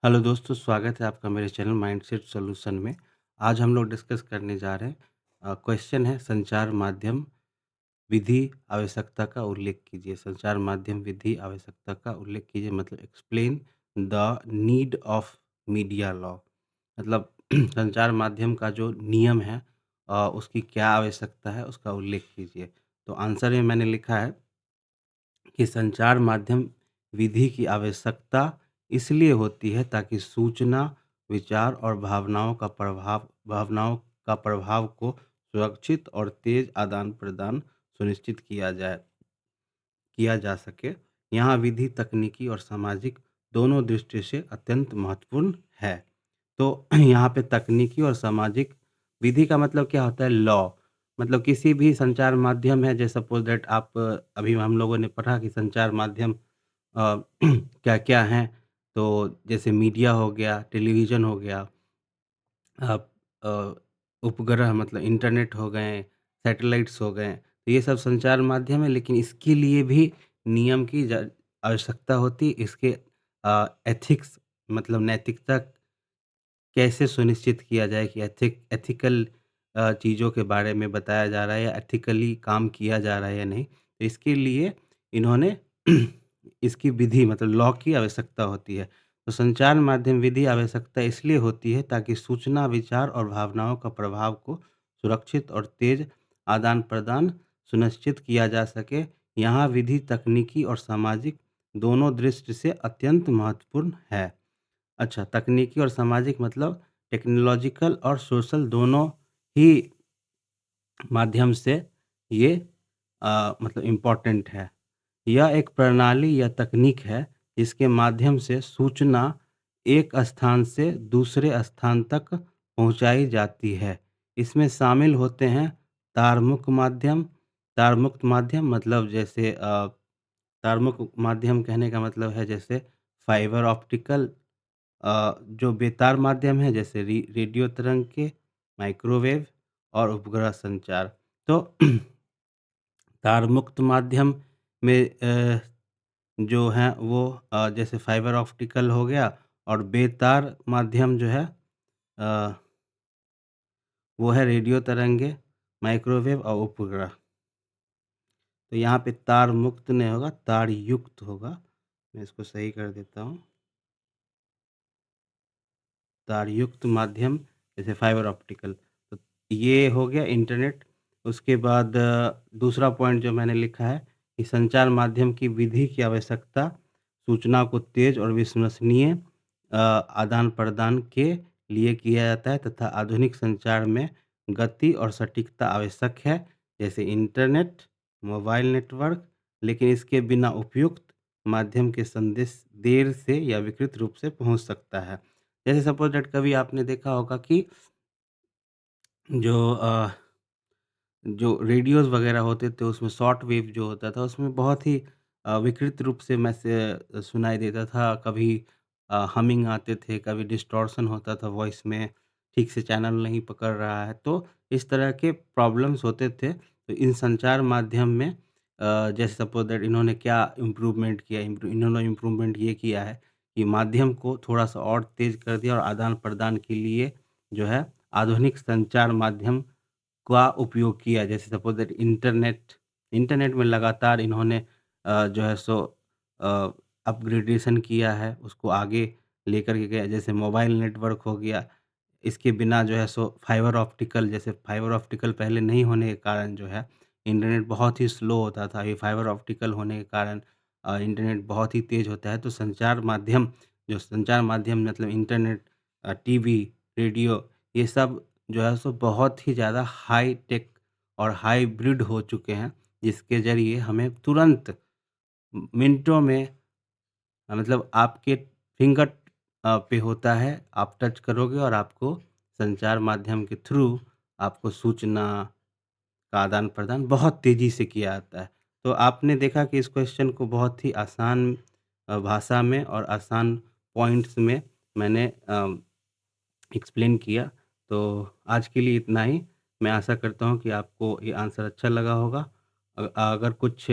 Hello दोस्तों, स्वागत है आपका मेरे चैनल माइंडसेट सॉल्यूशन में। आज हम लोग डिस्कस करने जा रहे हैं क्वेश्चन है संचार माध्यम विधि आवश्यकता का उल्लेख कीजिए। संचार माध्यम विधि आवश्यकता का उल्लेख कीजिए मतलब explain the need of media law. मतलब संचार माध्यम का जो नियम है उसकी क्या आवश्यकता है उसका उल्लेख कीजिए। तो आंसर में मैंने लिखा है कि संचार माध्यम विधि की आवश्यकता इसलिए होती है ताकि सूचना, विचार और भावनाओं का प्रभाव को सुरक्षित और तेज़ आदान-प्रदान सुनिश्चित किया जा सके। यहाँ विधि तकनीकी और सामाजिक दोनों दृष्टि से अत्यंत महत्वपूर्ण है। तो यहाँ पे तकनीकी और सामाजिक विधि का मतलब क्या होता है लॉ। मतलब किसी भी संचार माध्यम है जैसे सपोज़ दैट आप अभी हम लोगों ने पढ़ा कि संचार माध्यम क्या-क्या हैं। तो जैसे मीडिया हो गया, टेलीविज़न हो गया, आप उपग्रह मतलब इंटरनेट हो गए, सैटेलाइट्स हो गए, तो ये सब संचार माध्यम है लेकिन इसके लिए भी नियम की आवश्यकता होती है। इसके एथिक्स मतलब नैतिकता कैसे सुनिश्चित किया जाए कि एथिकल चीज़ों के बारे में बताया जा रहा है या एथिकली काम किया जा रहा है या नहीं। तो इसके लिए इन्होंने इसकी विधि मतलब लॉ की आवश्यकता होती है। तो संचार माध्यम विधि आवश्यकता इसलिए होती है ताकि सूचना, विचार और भावनाओं का प्रभाव को सुरक्षित और तेज़ आदान-प्रदान सुनिश्चित किया जा सके। यहाँ विधि तकनीकी और सामाजिक दोनों दृष्टि से अत्यंत महत्वपूर्ण है। अच्छा, तकनीकी और सामाजिक मतलब टेक्नोलॉजिकल और सोशल दोनों ही माध्यम से ये मतलब इम्पोर्टेंट है। यह एक प्रणाली या तकनीक है, जिसके माध्यम से सूचना एक स्थान से दूसरे स्थान तक पहुँचाई जाती है। इसमें शामिल होते हैं तारमुख माध्यम तारमुक्त माध्यम मतलब जैसे तारमुक माध्यम कहने का मतलब है जैसे फाइबर ऑप्टिकल जो बेतार माध्यम है जैसे रेडियो तरंग के, माइक्रोवेव और उपग्रह संचार। तो तार-मुक्त माध्यम में जो हैं वो जैसे फाइबर ऑप्टिकल हो गया और बेतार माध्यम जो है अ, वो है रेडियो तरंगे, माइक्रोवेव और उपग्रह। तो यहाँ पे तार मुक्त नहीं होगा, तार युक्त होगा। मैं इसको सही कर देता हूँ। तारयुक्त माध्यम जैसे फाइबर ऑप्टिकल। तो ये हो गया इंटरनेट। उसके बाद दूसरा पॉइंट जो मैंने लिखा है कि संचार माध्यम की विधि की आवश्यकता सूचना को तेज़ और विश्वसनीय आदान-प्रदान के लिए किया जाता है तथा आधुनिक संचार में गति और सटीकता आवश्यक है, जैसे इंटरनेट, मोबाइल नेटवर्क, लेकिन इसके बिना उपयुक्त माध्यम के संदेश देर से या विकृत रूप से पहुँच सकता है। जैसे सपोज़ दैट कभी आपने देखा होगा कि जो जो रेडियोज़ वग़ैरह होते थे उसमें शॉर्ट वेव जो होता था उसमें बहुत ही विकृत रूप से सुनाई देता था। कभी हमिंग आते थे, कभी डिस्टॉर्शन होता था वॉइस में, ठीक से चैनल नहीं पकड़ रहा है। तो इस तरह के प्रॉब्लम्स होते थे। तो इन संचार माध्यम में जैसे सपोज़ दैट इन्होंने क्या इम्प्रूवमेंट किया, इन्होंने इम्प्रूवमेंट ये किया है कि माध्यम को थोड़ा-सा और तेज़ कर दिया और आदान-प्रदान के लिए जो है आधुनिक संचार माध्यम का उपयोग किया। जैसे सपोज़ दैट इंटरनेट में लगातार इन्होंने जो है सो अ, अपग्रेडेशन किया है, उसको आगे लेकर के गए। जैसे मोबाइल नेटवर्क हो गया, इसके बिना जो है सो फाइबर ऑप्टिकल पहले नहीं होने के कारण जो है इंटरनेट बहुत ही स्लो होता था। ये फाइबर ऑप्टिकल होने के कारण इंटरनेट बहुत ही तेज़ होता है। तो संचार माध्यम मतलब इंटरनेट, टीवी, रेडियो ये सब जो है सो बहुत ही ज़्यादा हाई टेक और हाइब्रिड हो चुके हैं, जिसके ज़रिए हमें तुरंत मिनटों में मतलब आपके फिंगर पे होता है, आप टच करोगे और आपको संचार माध्यम के थ्रू आपको सूचना का आदान-प्रदान बहुत तेज़ी से किया जाता है। तो आपने देखा कि इस क्वेश्चन को बहुत ही आसान भाषा में और आसान पॉइंट्स में मैंने एक्सप्लेन किया। तो आज के लिए इतना ही। मैं आशा करता हूँ कि आपको ये आंसर अच्छा लगा होगा। अगर कुछ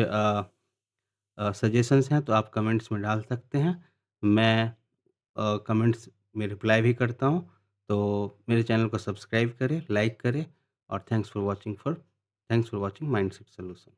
सजेशंस हैं तो आप कमेंट्स में डाल सकते हैं। मैं कमेंट्स में रिप्लाई भी करता हूँ। तो मेरे चैनल को सब्सक्राइब करें, लाइक करें और thanks for watching mindset solution.